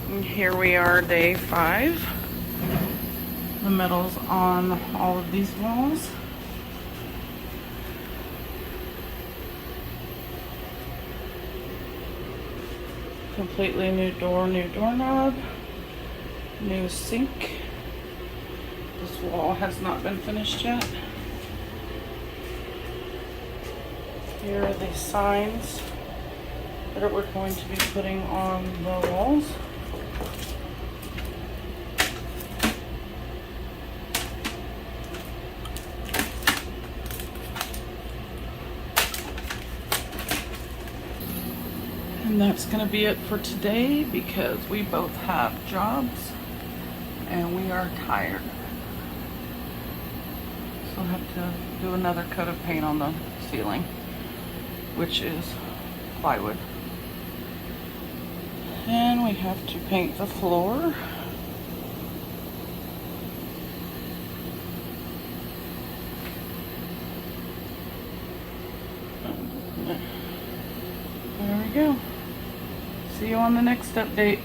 And here we are, day 5. The metal's on all of these walls. Completely new door, new doorknob, new sink. This wall has not been finished yet. Here are the signs that we're going to be putting on the walls. And that's going to be it for today because we both have jobs and we are tired. So I'll have to do another coat of paint on the ceiling, which is plywood. And we have to paint the floor. There we go. See you on the next update.